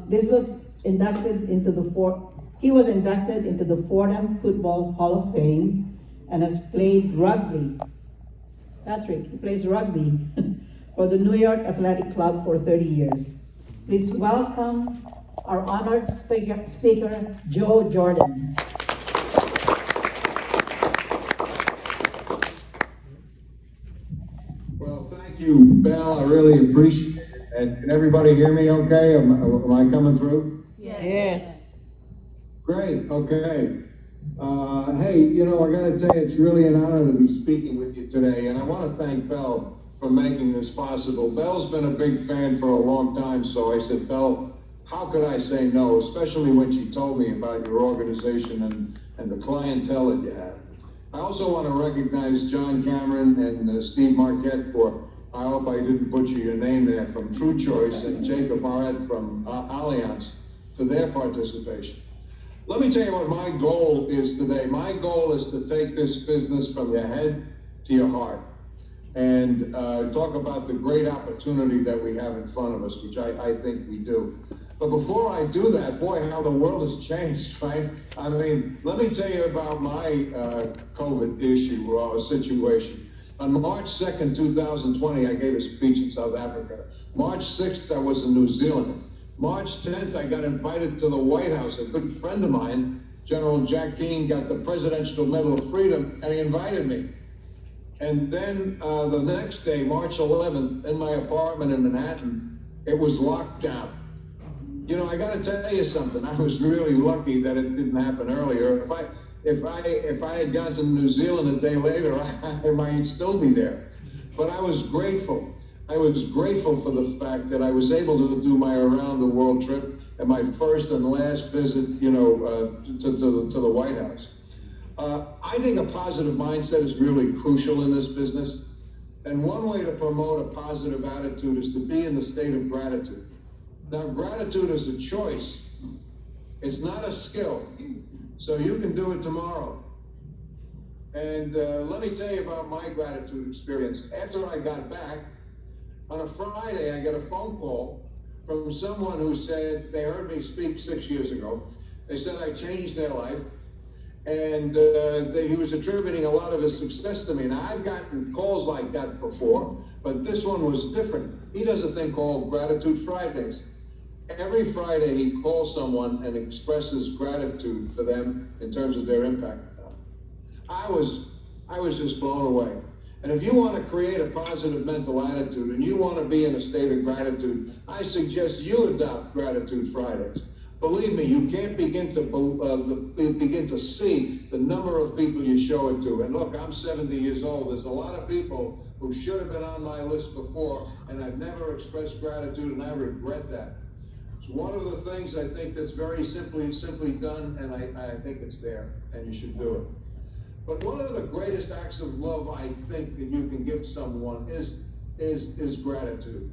This was inducted into he was inducted into the Fordham Football Hall of Fame and has played rugby. Patrick, he plays rugby for the New York Athletic Club for 30 years. Please welcome our honored speaker, Joe Jordan. Well, thank you, Belle. I really appreciate it. And can everybody hear me okay? Am I coming through? Yes. Great, okay. Hey, you know, I gotta tell you, it's really an honor to be speaking with you today, and I want to thank Belle for making this possible. Belle's been a big fan for a long time, so I said, Belle, how could I say no, especially when she told me about your organization and the clientele that you have. I also want to recognize John Cameron and Steve Marquette for, I hope I didn't butcher your name there, from True Choice, and Jacob Barrett from Allianz for their participation. Let me tell you what my goal is today. My goal is to take this business from your head to your heart and talk about the great opportunity that we have in front of us, which I think we do. But before I do that, boy, how the world has changed, right? I mean, let me tell you about my COVID issue or situation. On March 2nd, 2020, I gave a speech in South Africa. March 6th, I was in New Zealand. March 10th, I got invited to the White House. A good friend of mine, General Jack Keane, got the Presidential Medal of Freedom, and he invited me. And then the next day, March 11th, in my apartment in Manhattan, it was locked down. You know, I got to tell you something. I was really lucky that it didn't happen earlier. If I had gone to New Zealand a day later, I might still be there. But I was grateful. I was grateful for the fact that I was able to do my around the world trip and my first and last visit, you know, to the White House. I think a positive mindset is really crucial in this business. And one way to promote a positive attitude is to be in the state of gratitude. Now, gratitude is a choice. It's not a skill. So you can do it tomorrow. And let me tell you about my gratitude experience. After I got back, on a Friday, I got a phone call from someone who said they heard me speak 6 years ago. They said I changed their life. And he was attributing a lot of his success to me. Now, I've gotten calls like that before, but this one was different. He does a thing called Gratitude Fridays. Every Friday, he calls someone and expresses gratitude for them in terms of their impact. I was just blown away. And if you want to create a positive mental attitude and you want to be in a state of gratitude, I suggest you adopt Gratitude Fridays. Believe me, you can't begin to see the number of people you show it to. And look, I'm 70 years old. There's a lot of people who should have been on my list before, and I've never expressed gratitude, and I regret that. It's one of the things I think that's very simply done, and I think it's there, and you should do it. But one of the greatest acts of love I think that you can give someone is gratitude.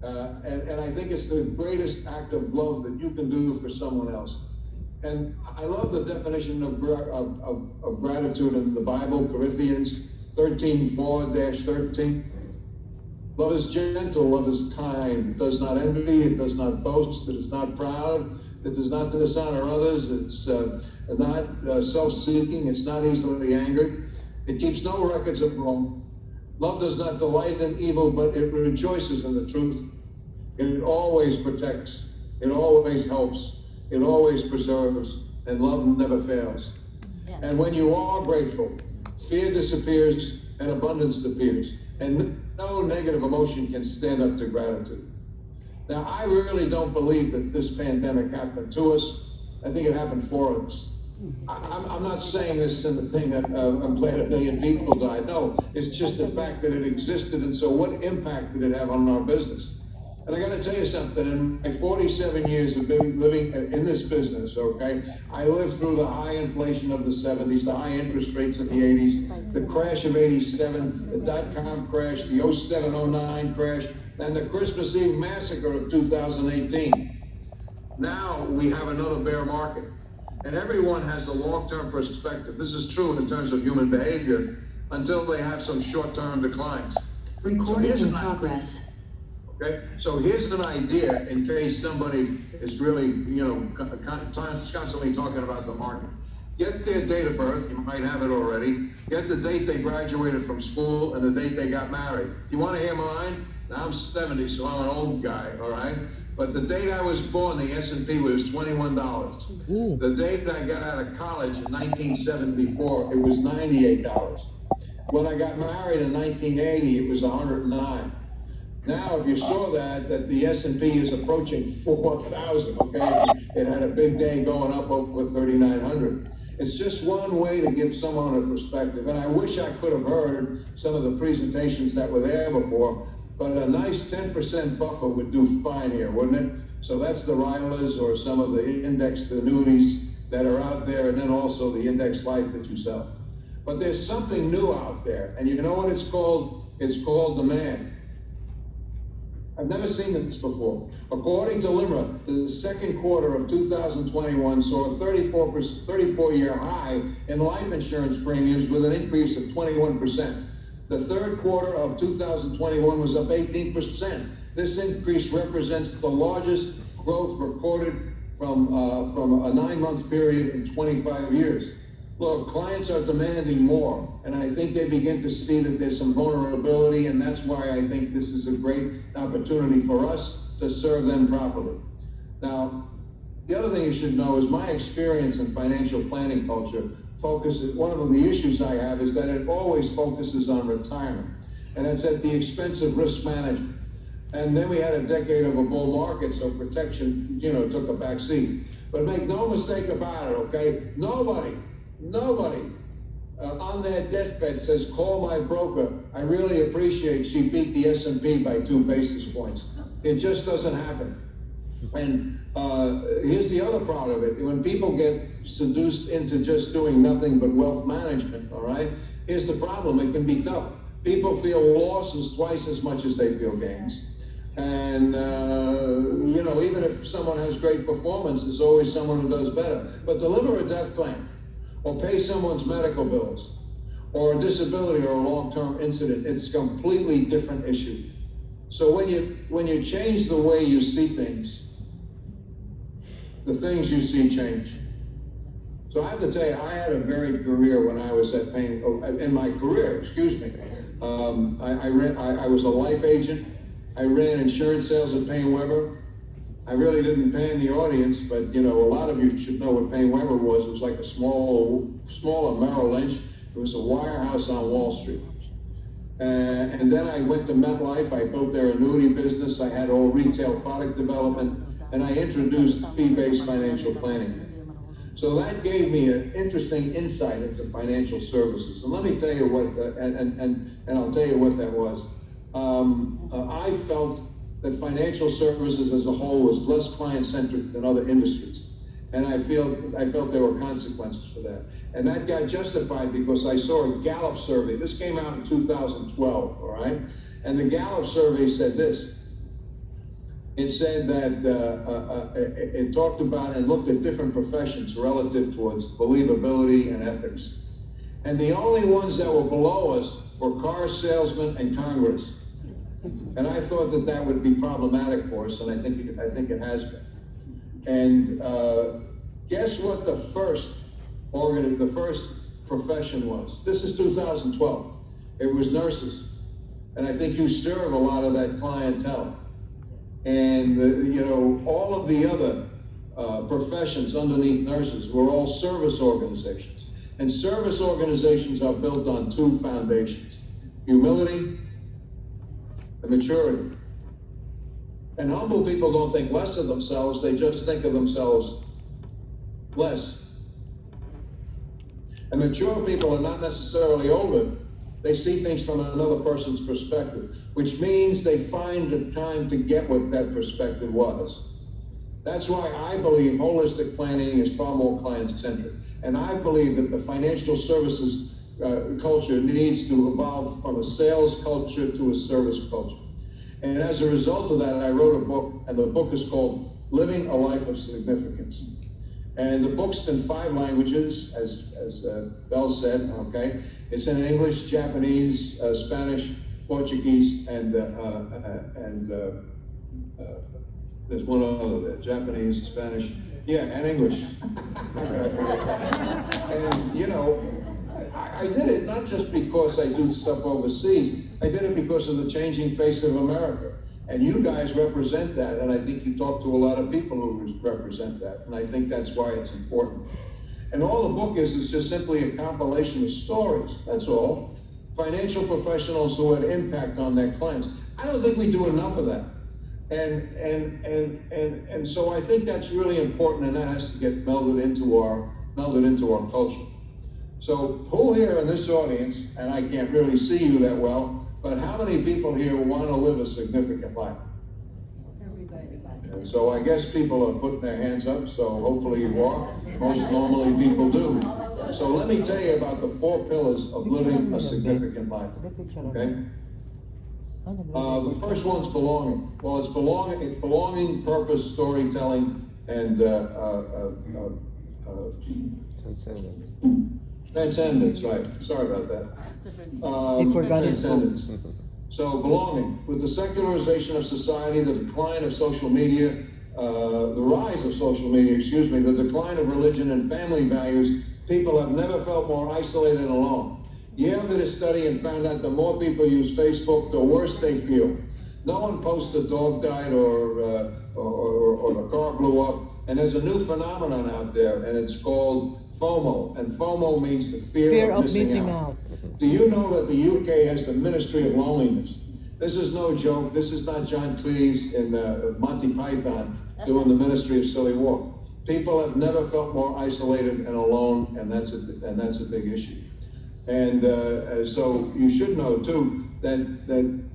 And I think it's the greatest act of love that you can do for someone else. And I love the definition of gratitude in the Bible, Corinthians 13:4-13. Love is gentle, love is kind, it does not envy, it does not boast, it is not proud, it does not dishonor others, it's not self-seeking, it's not easily angered, it keeps no records of wrong. Love does not delight in evil, but it rejoices in the truth. It always protects, it always helps, it always preserves, and love never fails. Yes. And when you are grateful, fear disappears and abundance appears. And no negative emotion can stand up to gratitude. Now, I really don't believe that this pandemic happened to us. I think it happened for us. I'm not saying this in the thing that I'm glad 1 million people died. No, it's just the fact that it existed, and so what impact did it have on our business? And I got to tell you something, in my 47 years of living in this business, okay, I lived through the high inflation of the 70s, the high interest rates of the 80s, the crash of 87, the dot-com crash, the 07-09 crash, and the Christmas Eve massacre of 2018. Now we have another bear market. And everyone has a long-term perspective. This is true in terms of human behavior until they have some short-term declines. Recording in progress. Okay, so here's an idea in case somebody is really, constantly talking about the market. Get their date of birth, you might have it already. Get the date they graduated from school and the date they got married. You want to hear mine? Now I'm 70, so I'm an old guy, all right? But the date I was born, the S&P was $21. Ooh. The date I got out of college in 1974, it was $98. When I got married in 1980, it was 109. Now, if you saw that the S&P is approaching 4,000, okay? It had a big day going up over 3,900. It's just one way to give someone a perspective. And I wish I could have heard some of the presentations that were there before, but a nice 10% buffer would do fine here, wouldn't it? So that's the RILAs or some of the indexed annuities that are out there, and then also the indexed life that you sell. But there's something new out there, and you know what it's called? It's called demand. I've never seen this before. According to LIMRA, the second quarter of 2021 saw a 34-year high in life insurance premiums with an increase of 21%. The third quarter of 2021 was up 18%. This increase represents the largest growth recorded from a 9-month period in 25 years. Look, clients are demanding more, and I think they begin to see that there's some vulnerability, and that's why I think this is a great opportunity for us to serve them properly. Now, the other thing you should know is my experience in financial planning culture focuses, one of the issues I have is that it always focuses on retirement, and it's at the expense of risk management. And then we had a decade of a bull market, so protection, took a back seat. But make no mistake about it, okay? Nobody on their deathbed says, call my broker. I really appreciate she beat the S&P by 2 basis points. It just doesn't happen. And here's the other part of it. When people get seduced into just doing nothing but wealth management, all right, here's the problem. It can be tough. People feel losses twice as much as they feel gains. And, even if someone has great performance, there's always someone who does better. But deliver a death claim, or pay someone's medical bills, or a disability or a long-term incident, it's a completely different issue. So when you change the way you see things, the things you see change. So I have to tell you, I had a varied career when I was at Payne, in my career, excuse me. I was a life agent. I ran insurance sales at Payne Weber. I really didn't pan the audience, but a lot of you should know what Payne Weber was. It was like a smaller Merrill Lynch. It was a wirehouse on Wall Street. And then I went to MetLife. I built their annuity business. I had all retail product development, and I introduced fee-based financial planning. So that gave me an interesting insight into financial services. And let me tell you what, and I'll tell you what that was. I felt that financial services as a whole was less client-centric than other industries. And I felt there were consequences for that. And that got justified because I saw a Gallup survey. This came out in 2012, all right? And the Gallup survey said this. It said that it talked about and looked at different professions relative towards believability and ethics. And the only ones that were below us were car salesmen and Congress. And I thought that would be problematic for us, and I think it has been. And guess what the first profession was? This is 2012. It was nurses. And I think you serve a lot of that clientele. And all of the other professions underneath nurses were all service organizations. And service organizations are built on 2 foundations: humility and maturity. And humble people don't think less of themselves, they just think of themselves less. And mature people are not necessarily older, they see things from another person's perspective, which means they find the time to get what that perspective was. That's why I believe holistic planning is far more client-centric. And I believe that the financial services culture needs to evolve from a sales culture to a service culture. And as a result of that, I wrote a book, and the book is called Living a Life of Significance. And the book's in 5 languages, as Bell said, okay? It's in English, Japanese, Spanish, Portuguese, and there's one other there, Japanese, Spanish, yeah, and English. And, you know, I did it not just because I do stuff overseas, I did it because of the changing face of America. And you guys represent that, and I think you talk to a lot of people who represent that, and I think that's why it's important. And all the book is just simply a compilation of stories, that's all. Financial professionals who had impact on their clients. I don't think we do enough of that. And so I think that's really important, and that has to get melded into our culture. So who here in this audience, and I can't really see you that well, but how many people here want to live a significant life? And so I guess people are putting their hands up, so hopefully you are. Most normally people do. So let me tell you about the 4 pillars of living a significant life, okay? The first one's belonging. Well, it's belonging, purpose, storytelling, and transcendence, right. Sorry about that. Transcendence. So belonging. With the secularization of society, the decline of social media, the rise of social media, the decline of religion and family values, people have never felt more isolated and alone. Yale did a study and found out the more people use Facebook, the worse they feel. No one posts the dog died or the car blew up. And there's a new phenomenon out there, and it's called FOMO. And FOMO means the fear of missing out. Do you know that the UK has the Ministry of Loneliness? This is no joke. This is not John Cleese in Monty Python doing the Ministry of Silly Walk. People have never felt more isolated and alone, and that's a big issue. And so you should know too that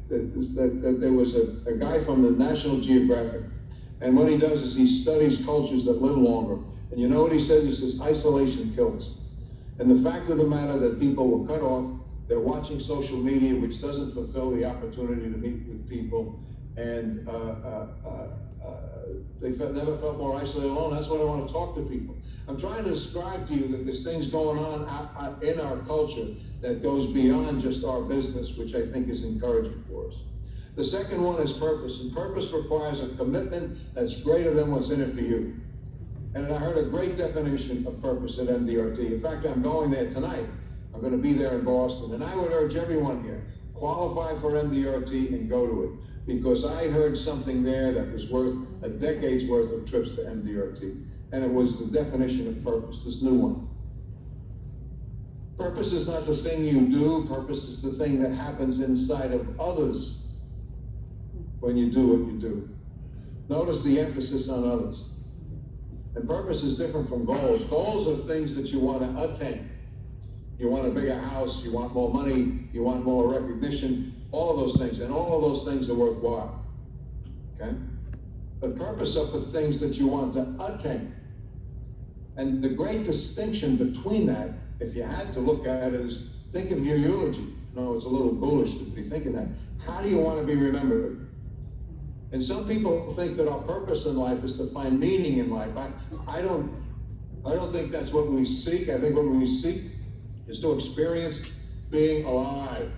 there was a guy from the National Geographic, and what he does is he studies cultures that live longer. And you know what he says? He says isolation kills. And the fact of the matter that people were cut off, they're watching social media, which doesn't fulfill the opportunity to meet with people, and they never felt more isolated alone. That's why I want to talk to people. I'm trying to describe to you that there's things going on in our culture that goes beyond just our business, which I think is encouraging for us. The second one is purpose, and purpose requires a commitment that's greater than what's in it for you. And I heard a great definition of purpose at MDRT. In fact, I'm going there tonight. I'm going to be there in Boston, and I would urge everyone here, qualify for MDRT and go to it, because I heard something there that was worth a decade's worth of trips to MDRT, and it was the definition of purpose, this new one. Purpose is not the thing you do, purpose is the thing that happens inside of others when you do what you do. Notice the emphasis on others. And purpose is different from goals. Goals are things that you want to attain. You want a bigger house, you want more money, you want more recognition, all of those things, and all of those things are worthwhile, okay? But purpose are for things that you want to attain. And the great distinction between that, if you had to look at it, is think of your eulogy. No, it's a little bullish to be thinking that. How do you want to be remembered? And some people think that our purpose in life is to find meaning in life. I don't think that's what we seek. I think what we seek is to experience being alive.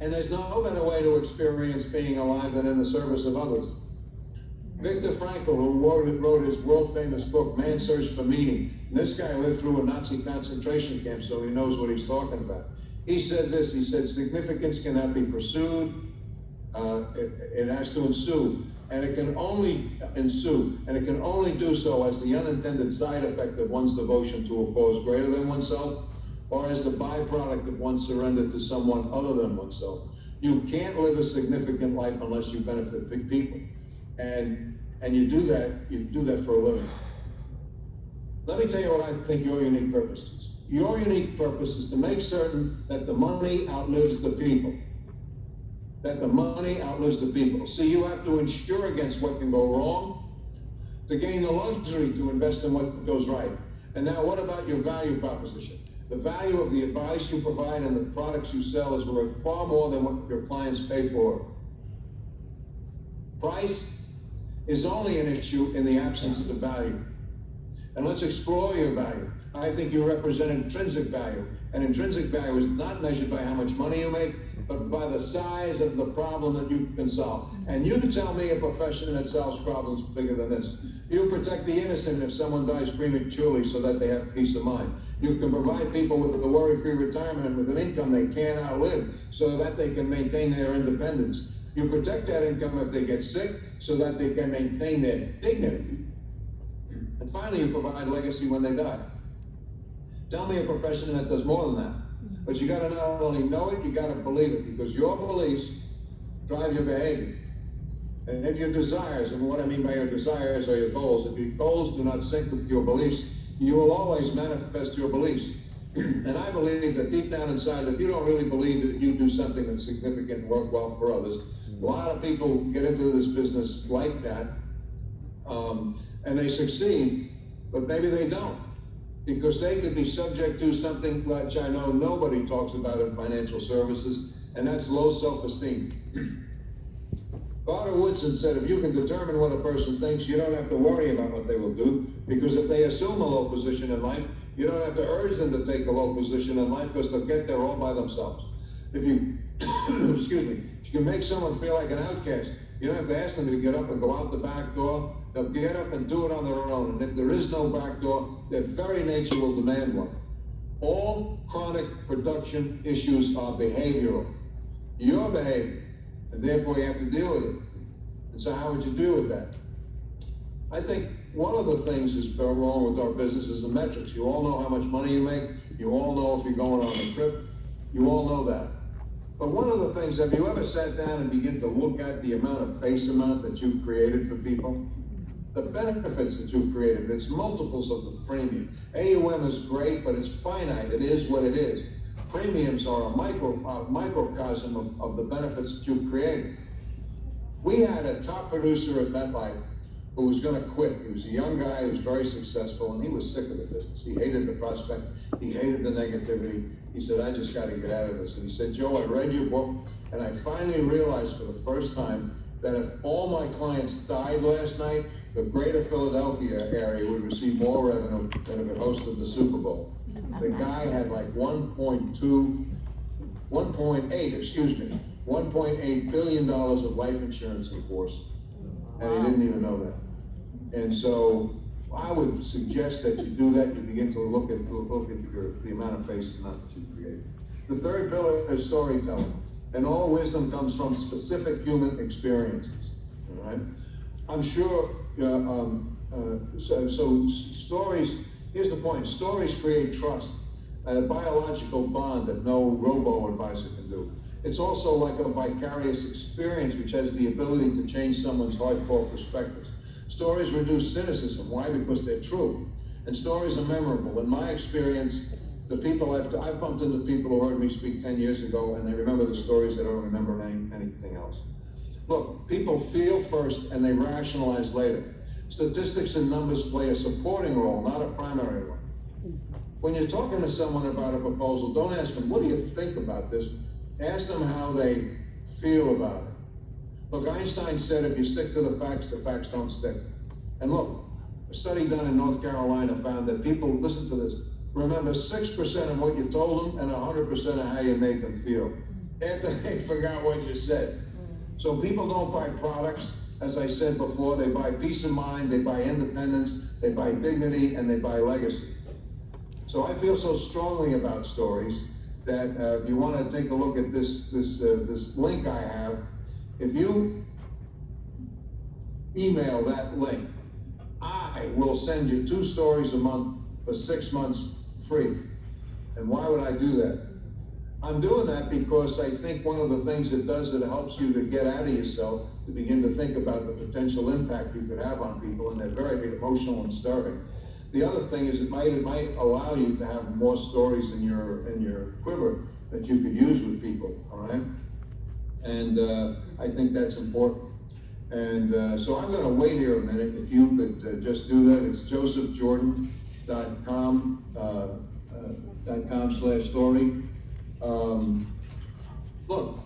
And there's no better way to experience being alive than in the service of others. Viktor Frankl, who wrote his world-famous book, Man's Search for Meaning. And this guy lived through a Nazi concentration camp, so he knows what he's talking about. He said this, he said, significance cannot be pursued, it has to ensue. And it can only ensue, and it can only do so as the unintended side effect of one's devotion to a cause greater than oneself, or as the byproduct of one's surrender to someone other than oneself. You can't live a significant life unless you benefit big people. And you do that for a living. Let me tell you what I think your unique purpose is. Your unique purpose is to make certain that the money outlives the people. That the money outlives the people. See, you have to insure against what can go wrong to gain the luxury to invest in what goes right. And now what about your value proposition? The value of the advice you provide and the products you sell is worth far more than what your clients pay for. Price is only an issue in the absence of the value. And let's explore your value. I think you represent intrinsic value. And intrinsic value is not measured by how much money you make, but by the size of the problem that you can solve. And you can tell me a profession that solves problems bigger than this. You protect the innocent if someone dies prematurely so that they have peace of mind. You can provide people with a worry-free retirement with an income they can't outlive so that they can maintain their independence. You protect that income if they get sick so that they can maintain their dignity. And finally, you provide legacy when they die. Tell me a profession that does more than that. But you gotta not only know it, you gotta believe it, because your beliefs drive your behavior. And if your desires, and what I mean by your desires are your goals, if your goals do not sync with your beliefs, you will always manifest your beliefs. And I believe that deep down inside, if you don't really believe that you do something that's significant and worthwhile for others, a lot of people get into this business like that, and they succeed, but maybe they don't. Because they could be subject to something which I know nobody talks about in financial services, and that's low self-esteem. Carter Woodson said, if you can determine what a person thinks, you don't have to worry about what they will do, because if they assume a low position in life, you don't have to urge them to take a low position in life, because they'll get there all by themselves. If you, excuse me, if you can make someone feel like an outcast, you don't have to ask them to get up and go out the back door. They'll get up and do it on their own. And if there is no back door, their very nature will demand one. All chronic production issues are behavioral. Your behavior, and therefore you have to deal with it. And so how would you deal with that? I think one of the things that's wrong with our business is the metrics. You all know how much money you make. You all know if you're going on a trip. You all know that. But one of the things, have you ever sat down and begin to look at the amount of face amount that you've created for people? The benefits that you've created, it's multiples of the premium. AUM is great, but it's finite. It is what it is. Premiums are a microcosm of the benefits that you've created. We had a top producer at MetLife who was going to quit. He was a young guy who was very successful, and he was sick of the business. He hated the prospect. He hated the negativity. He said, I just got to get out of this. And he said, Joe, I read your book, and I finally realized for the first time that if all my clients died last night, the greater Philadelphia area would receive more revenue than if it hosted the Super Bowl. The guy had like 1.8 billion of life insurance in force, and he didn't even know that. And so I would suggest that you do that. You begin to look at the amount of face amount that you create. The third pillar is storytelling, and all wisdom comes from specific human experiences. All right, I'm sure. So stories. Here's the point: stories create trust, a biological bond that no robo-advisor can do. It's also like a vicarious experience which has the ability to change someone's hardcore perspectives. Stories reduce cynicism. Why? Because they're true. And stories are memorable. In my experience, the people I've bumped into people who heard me speak 10 years ago, and they remember the stories, they don't remember anything else. Look, people feel first and they rationalize later. Statistics and numbers play a supporting role, not a primary one. When you're talking to someone about a proposal, don't ask them, what do you think about this? Ask them how they feel about it. Look, Einstein said if you stick to the facts don't stick. And look, a study done in North Carolina found that people, listen to this, remember 6% of what you told them and 100% of how you made them feel after they forgot what you said. So people don't buy products, as I said before, they buy peace of mind, they buy independence, they buy dignity, and they buy legacy. So I feel so strongly about stories that if you want to take a look at this link I have, if you email that link, I will send you 2 stories a month for 6 months free. And why would I do that? I'm doing that because I think one of the things it does, it helps you to get out of yourself, to begin to think about the potential impact you could have on people, and they're very emotional and stirring. The other thing is it might allow you to have more stories in your quiver that you could use with people, all right? And I think that's important. And so I'm going to wait here a minute. If you could just do that, it's josephjordan.com/story. Look,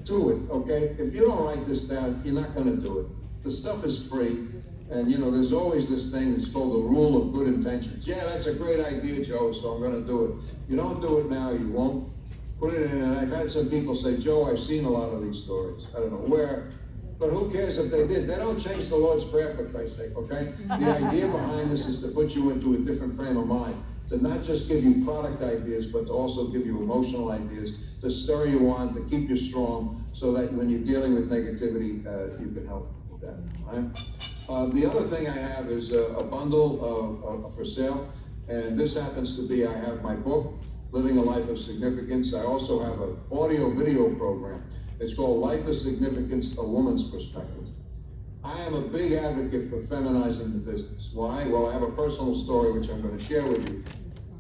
do it, okay? If you don't write this down, you're not going to do it. the stuff is free. And you know, there's always this thing that's called the rule of good intentions. Yeah, that's a great idea, Joe, so I'm gonna do it. You don't do it now, you won't. Put it in, and I've had some people say, Joe, I've seen a lot of these stories. I don't know where, but who cares if they did? They don't change the Lord's Prayer, for Christ's sake, okay? The idea behind this is to put you into a different frame of mind, to not just give you product ideas, but to also give you emotional ideas, to stir you on, to keep you strong, so that when you're dealing with negativity, you can help with that, all right? The other thing I have is a bundle for sale, and this happens to be, I have my book, Living a Life of Significance. I also have an audio-video program. It's called Life of Significance, A Woman's Perspective. I am a big advocate for feminizing the business. Why? Well, I have a personal story which I'm going to share with you.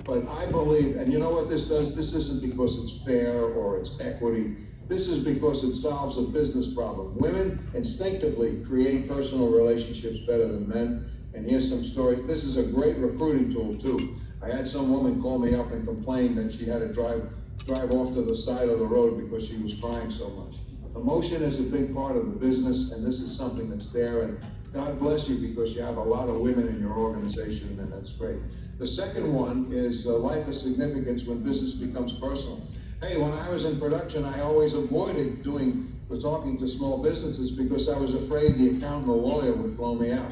But I believe, and you know what this does? This isn't because it's fair or it's equity. This is because it solves a business problem. Women instinctively create personal relationships better than men. And here's some story. This is a great recruiting tool too. I had some woman call me up and complain that she had to drive off to the side of the road because she was crying so much. Emotion is a big part of the business, and this is something that's there. And God bless you because you have a lot of women in your organization, and that's great. The second one is Life of Significance when business becomes personal. Hey, when I was in production, I always avoided talking to small businesses because I was afraid the accountant or lawyer would blow me out.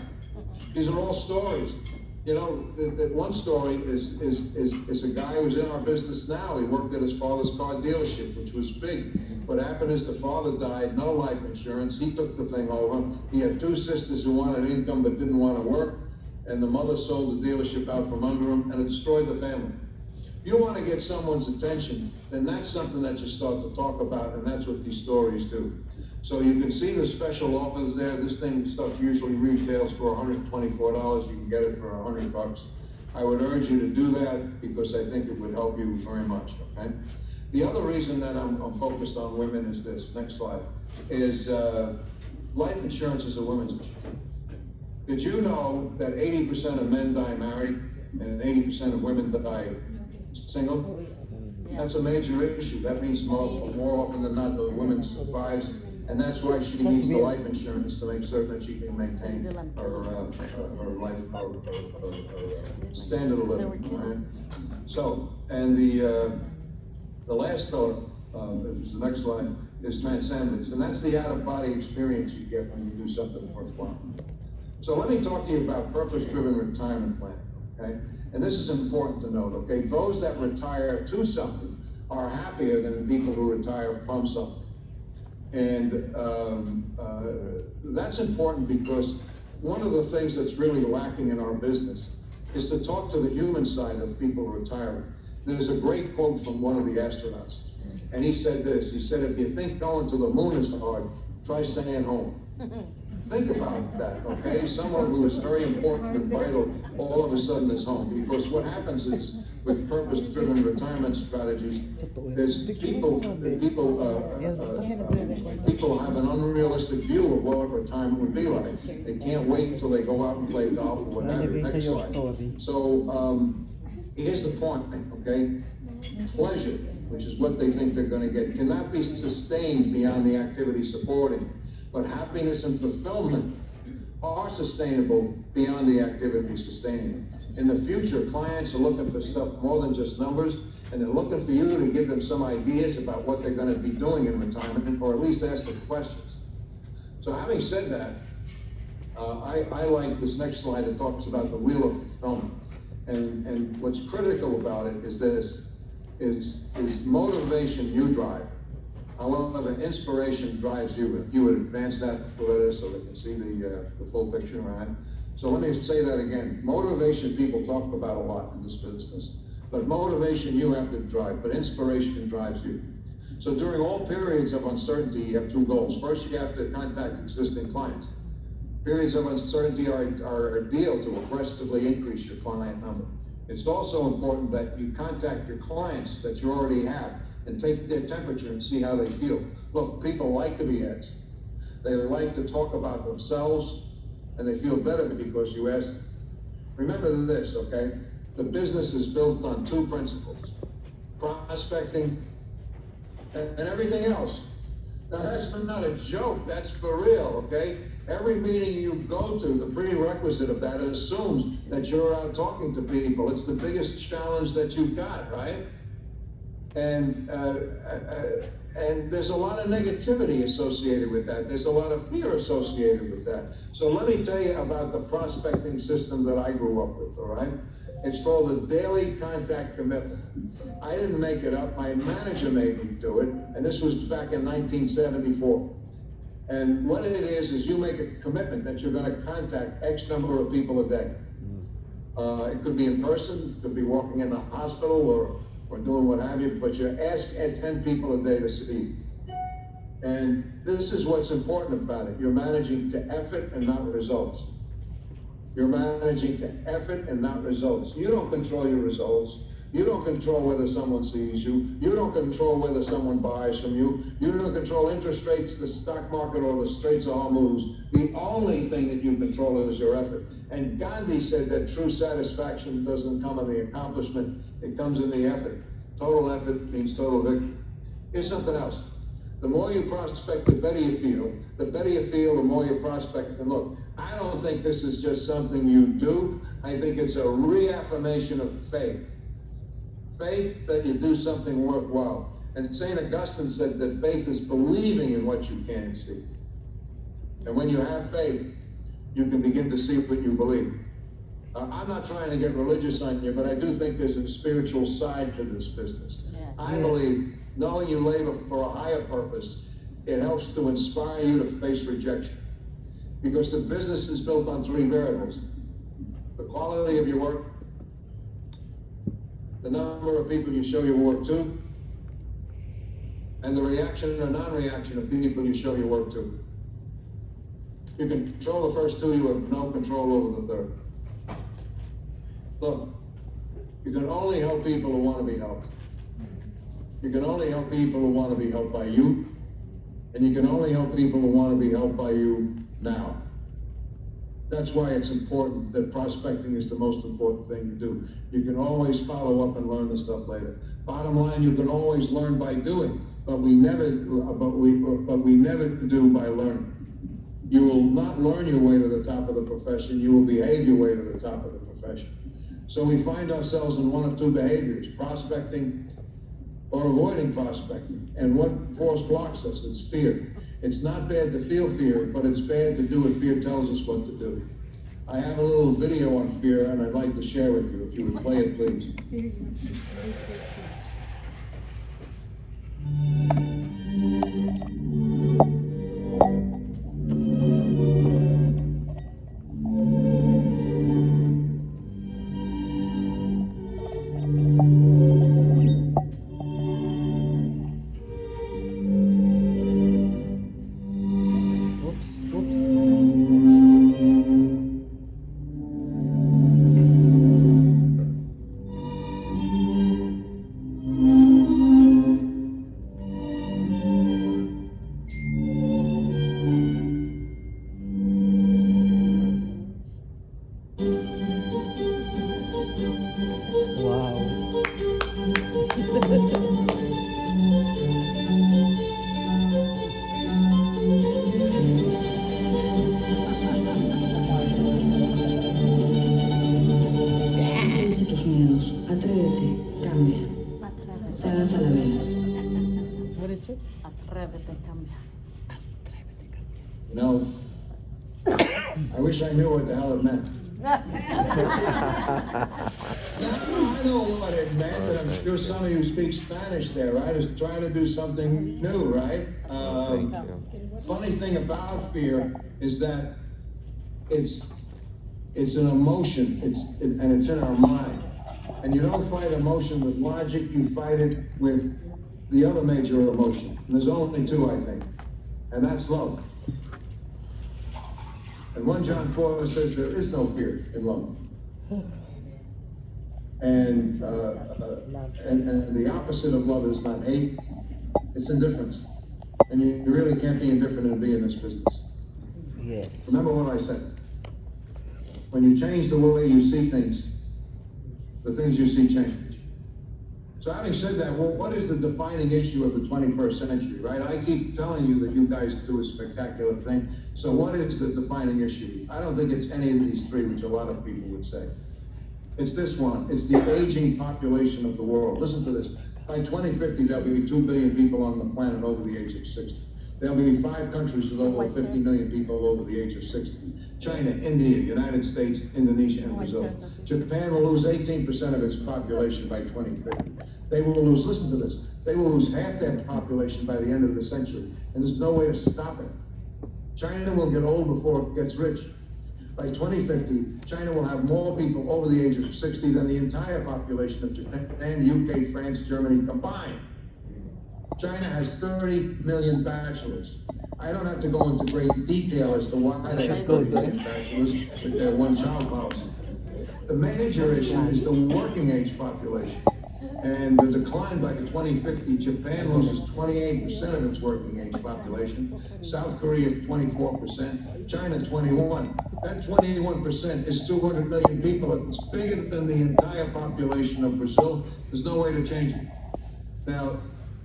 These are all stories. You know, that one story is a guy who's in our business now. He worked at his father's car dealership, which was big. What happened is the father died, no life insurance. He took the thing over. He had two sisters who wanted income but didn't want to work. And the mother sold the dealership out from under him, and it destroyed the family. You want to get someone's attention, then that's something that you start to talk about, and that's what these stories do. So you can see the special offers there. This stuff usually retails for $124. You can get it for $100. I would urge you to do that because I think it would help you very much, okay? The other reason that I'm focused on women is this, next slide, is life insurance is a women's issue. Did you know that 80% of men die married and 80% of women die single? That's a major issue. That means more often than not, the woman survives, and that's why she needs the life insurance to make certain that she can maintain her life, her standard of living. Right? So, and the last pillar, which is the next slide, is transcendence, and that's the out-of-body experience you get when you do something worthwhile. So let me talk to you about purpose-driven retirement planning, okay? And this is important to note, okay? Those that retire to something are happier than people who retire from something. And that's important because one of the things that's really lacking in our business is to talk to the human side of people retiring. There's a great quote from one of the astronauts, and he said this, he said, if you think going to the moon is hard, try staying home. Think about that, okay? Someone who is very important and vital all of a sudden is home. Because what happens is, with purpose-driven retirement strategies, there's people have an unrealistic view of what retirement would be like. They can't wait until they go out and play golf or whatever. Next slide. So, here's the point, okay? Pleasure, which is what they think they're gonna get, cannot be sustained beyond the activity supporting it. But happiness and fulfillment are sustainable beyond the activity sustaining it. In the future, clients are looking for stuff more than just numbers, and they're looking for you to give them some ideas about what they're going to be doing in retirement, or at least ask them questions. So having said that, I like this next slide that talks about the wheel of fulfillment. And what's critical about it is this, is motivation you drive. However, inspiration drives you. If you would advance that further so they can see the full picture, right? So let me say that again. Motivation people talk about a lot in this business, but motivation you have to drive, but inspiration drives you. So during all periods of uncertainty, you have two goals. First, you have to contact existing clients. Periods of uncertainty are ideal to aggressively increase your client number. It's also important that you contact your clients that you already have and take their temperature and see how they feel. Look, people like to be asked. They like to talk about themselves, and they feel better because you ask them. Remember this, okay? The business is built on two principles, prospecting and everything else. Now, that's not a joke, that's for real, okay? Every meeting you go to, the prerequisite of that assumes that you're out talking to people. It's the biggest challenge that you've got, right? And there's a lot of negativity associated with that. There's a lot of fear associated with that. So let me tell you about the prospecting system that I grew up with, all right? It's called a daily contact commitment. I didn't make it up. My manager made me do it, and this was back in 1974. And what it is you make a commitment that you're going to contact X number of people a day. It could be in person, it could be walking in a hospital or doing what have you, but you ask at 10 people a day to speak. And this is what's important about it. You're managing to effort and not results. You're managing to effort and not results. You don't control your results. You don't control whether someone sees you. You don't control whether someone buys from you. You don't control interest rates, the stock market, or the Straits of Hormuz. The only thing that you control is your effort. And Gandhi said that true satisfaction doesn't come in the accomplishment, it comes in the effort. Total effort means total victory. Here's something else. The more you prospect, the better you feel. The better you feel, the more you prospect. And look, I don't think this is just something you do. I think it's a reaffirmation of faith. Faith that you do something worthwhile. And St. Augustine said that faith is believing in what you can't see. And when you have faith, you can begin to see what you believe. I'm not trying to get religious on you, but I do think there's a spiritual side to this business. Yeah. I believe knowing you labor for a higher purpose, it helps to inspire you to face rejection. Because the business is built on 3 variables. The quality of your work, the number of people you show your work to, and the reaction or non-reaction of people you show your work to. You control the first 2, you have no control over the third. Look, you can only help people who want to be helped. You can only help people who want to be helped by you, and you can only help people who want to be helped by you now. That's why it's important that prospecting is the most important thing to do. You can always follow up and learn the stuff later. Bottom line, you can always learn by doing, but we never do by learning. You will not learn your way to the top of the profession. You will behave your way to the top of the profession. So we find ourselves in one of 2 behaviors: prospecting or avoiding prospecting. And what force blocks us? It's fear. It's not bad to feel fear, but it's bad to do what fear tells us what to do. I have a little video on fear, and I'd like to share with you. If you would play it, please. You know, I wish I knew what the hell it meant. I know what it meant, and I'm sure some of you speak Spanish there, right? Is trying to do something new, right? Funny thing about fear is that it's an emotion, and it's in our mind. And you don't fight emotion with logic, you fight it with the other major emotion. And there's only 2, I think, and that's love. And 1 John 4 says there is no fear in love. And the opposite of love is not hate, it's indifference. And you really can't be indifferent and be in this business. Yes. Remember what I said. When you change the way you see things, the things you see change. So having said that, well, what is the defining issue of the 21st century, right? I keep telling you that you guys do a spectacular thing. So what is the defining issue? I don't think it's any of these three, which a lot of people would say. It's this one. It's the aging population of the world. Listen to this. By 2050, there'll be 2 billion people on the planet over the age of 60. There'll be 5 countries with over 50 million people over the age of 60. China, India, United States, Indonesia, and Brazil. Japan will lose 18% of its population by 2050. They will lose, listen to this, they will lose half their population by the end of the century, and there's no way to stop it. China will get old before it gets rich. By 2050, China will have more people over the age of 60 than the entire population of Japan, UK, France, Germany combined. China has 30 million bachelors. I don't have to go into great detail as to why they have 30 million bachelors with their one-child policy. The major issue is the working age population. And the decline by 2050, Japan loses 28% of its working age population, South Korea 24%, China 21%. That 21% is 200 million people. It's bigger than the entire population of Brazil. There's no way to change it. Now,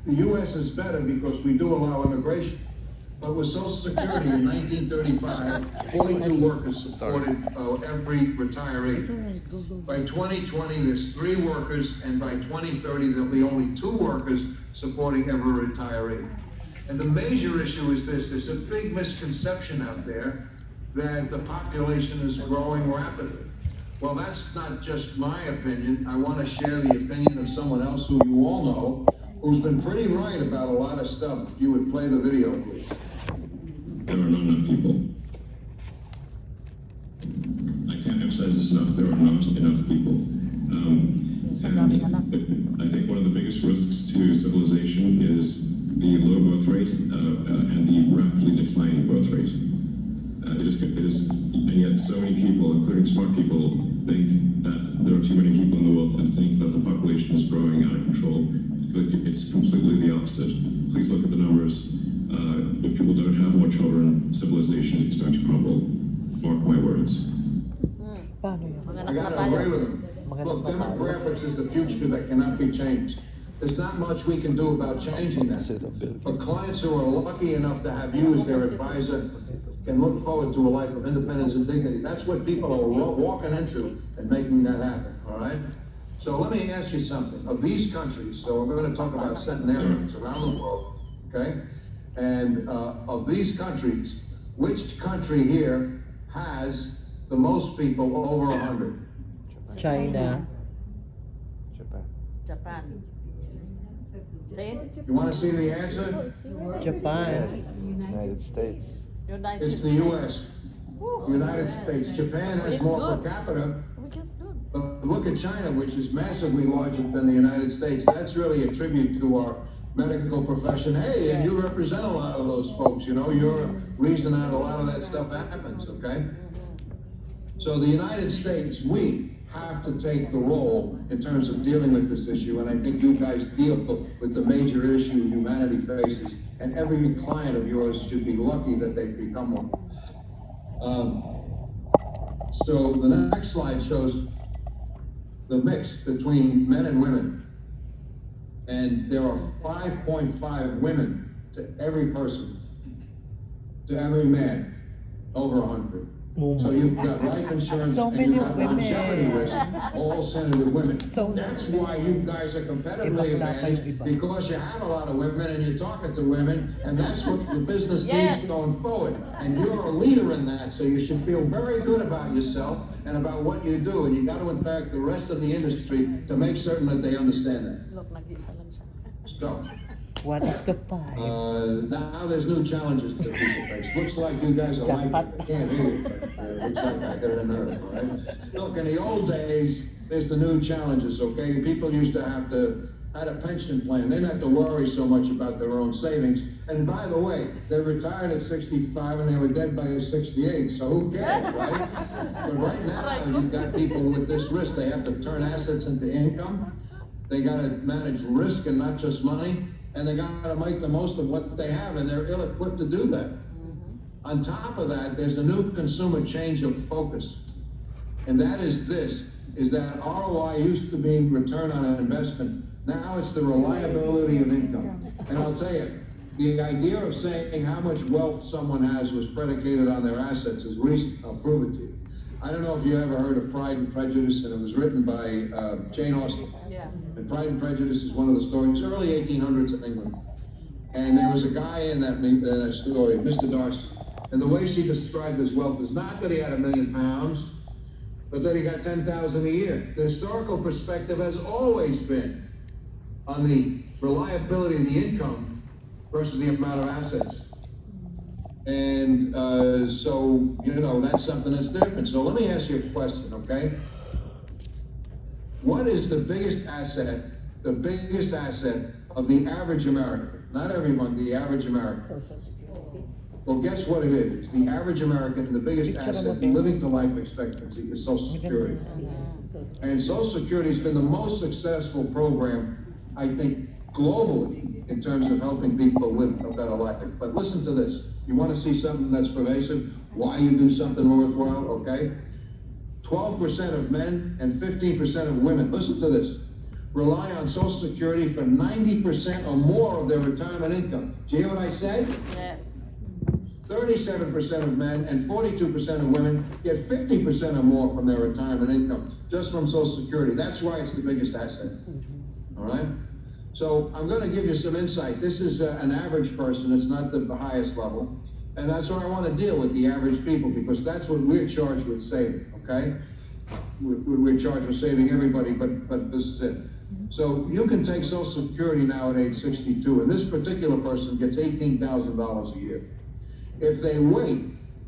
the U.S. is better because we do allow immigration. But with Social Security in 1935, 42 workers supported every retiree. By 2020, there's 3 workers, and by 2030, there'll be only 2 workers supporting every retiree. And the major issue is this: there's a big misconception out there that the population is growing rapidly. Well, that's not just my opinion. I want to share the opinion of someone else who you all know, who's been pretty right about a lot of stuff. If you would play the video, please. There are not enough people. I can't emphasize this enough. There are not enough people. And I think one of the biggest risks to civilization is the low growth rate and the rapidly declining growth rate. And yet so many people, including smart people, think that there are too many people in the world and think that the population is growing out of control. It's completely the opposite. Please look at the numbers. If people don't have more children, civilization is going to crumble. Mark my words. I gotta agree with him. Look, demographics is the future that cannot be changed. There's not much we can do about changing that. But clients who are lucky enough to have you as their advisor can look forward to a life of independence and dignity. That's what people are walking into and making that happen, all right? So let me ask you something. Of these countries, so we're going to talk about centenarians around the world, okay? And of these countries, which country here has the most people over 100? China. Japan. Say it. You want to see the answer? Japan. United States. United It's the States. U.S. United States. Japan has more per capita. But look at China, which is massively larger than the United States. That's really a tribute to our medical profession. Hey, and you represent a lot of those folks, you know, you're a reason that a lot of that stuff happens, okay? So the United States, we have to take the role in terms of dealing with this issue, and I think you guys deal with the major issue humanity faces, and every client of yours should be lucky that they've become one. So the next slide shows the mix between men and women. And there are 5.5 women to every person, to every man, over 100. So you've got life insurance So and many you've got longevity women. risk, all centered with women. So That's many. why you guys are competitively advantaged, because you have a lot of women and you're talking to women, and that's what the business Yes. needs going forward. And you're a leader in that, so you should feel very good about yourself and about what you do, and you got to impact the rest of the industry to make certain that they understand that. Look, nag-isa lang siya. So, What is the 5? now there's new challenges that people face. Looks like you guys are like it. I can't hear you, but looks like I got it in there, all right? Look, in the old days, there's the new challenges, okay? People used to had a pension plan. They didn't have to worry so much about their own savings. And by the way, they retired at 65 and they were dead by 68, so who cares, right? But right now, you've got people with this risk. They have to turn assets into income. They got to manage risk and not just money. And they got to make the most of what they have, and they're ill-equipped to do that. On top of that, there's a new consumer change of focus. And that is this, is that ROI used to be return on an investment. Now it's the reliability of income. And I'll tell you, the idea of saying how much wealth someone has was predicated on their assets is recent. I'll prove it to you. I don't know if you ever heard of Pride and Prejudice, and it was written by Jane Austen. Yeah. And Pride and Prejudice is one of the stories, early 1800s in England. And there was a guy in that story, Mr. Darcy. And the way she described his wealth is not that he had £1 million, but that he got 10,000 a year. The historical perspective has always been on the reliability of the income versus the amount of assets. And so, you know, that's something that's different. So let me ask you a question, okay? What is the biggest asset of the average American? Not everyone, the average American. Well, guess what it is? The average American, the biggest asset, living to life expectancy, is Social Security. And Social Security has been the most successful program, I think, globally, in terms of helping people live a better life. But listen to this. You want to see something that's pervasive? Why you do something worthwhile, okay? 12% of men and 15% of women, listen to this, rely on Social Security for 90% or more of their retirement income. Do you hear what I said? Yes. 37% of men and 42% of women get 50% or more from their retirement income, just from Social Security. That's why it's the biggest asset, all right? So I'm going to give you some insight. This is an average person. It's not the highest level. And that's why I want to deal with the average people, because that's what we're charged with saving, okay? We're charged with saving everybody, but this is it. So you can take Social Security now at age 62, and this particular person gets $18,000 a year. If they wait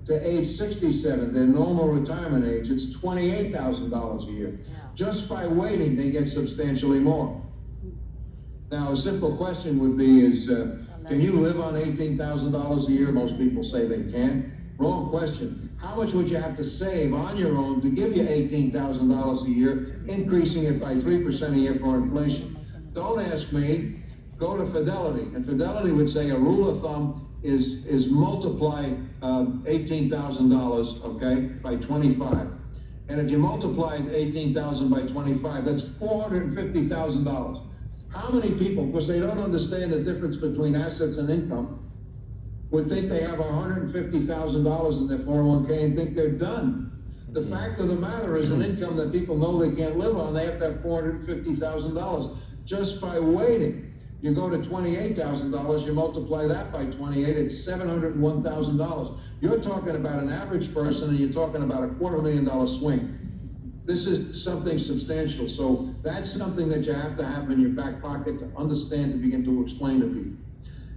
to age 67, their normal retirement age, it's $28,000 a year. Yeah. Just by waiting, they get substantially more. Now, a simple question would be is, can you live on $18,000 a year? Most people say they can. Wrong question. How much would you have to save on your own to give you $18,000 a year, increasing it by 3% a year for inflation? Don't ask me. Go to Fidelity. And Fidelity would say a rule of thumb is multiply $18,000, okay, by 25. And if you multiply $18,000 by 25, that's $450,000. How many people, because they don't understand the difference between assets and income, would think they have $150,000 in their 401k and think they're done? The fact of the matter is, an income that people know they can't live on, they have to have $450,000 just by waiting. You go to $28,000, you multiply that by 28, it's $701,000. You're talking about an average person, and you're talking about a $250,000 swing. This is something substantial. So that's something that you have to have in your back pocket to understand, to begin to explain to people.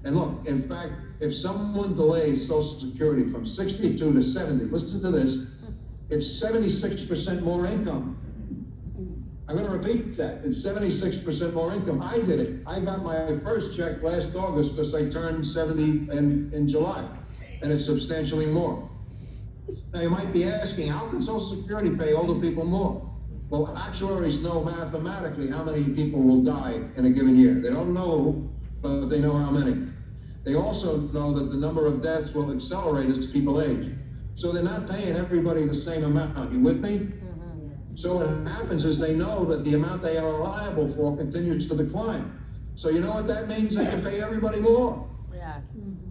And look, in fact, if someone delays Social Security from 62 to 70, listen to this, it's 76% more income. I'm going to repeat that. It's 76% more income. I did it. I got my first check last August because I turned 70 in July, and it's substantially more. Now you might be asking, how can Social Security pay older people more? Well, actuaries know mathematically how many people will die in a given year. They don't know who, but they know how many. They also know that the number of deaths will accelerate as people age. So they're not paying everybody the same amount. You with me? So what happens is they know that the amount they are liable for continues to decline. So you know what that means? They can pay everybody more. Yes.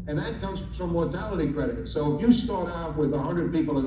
And that comes from mortality credit. So if you start out with 100 people at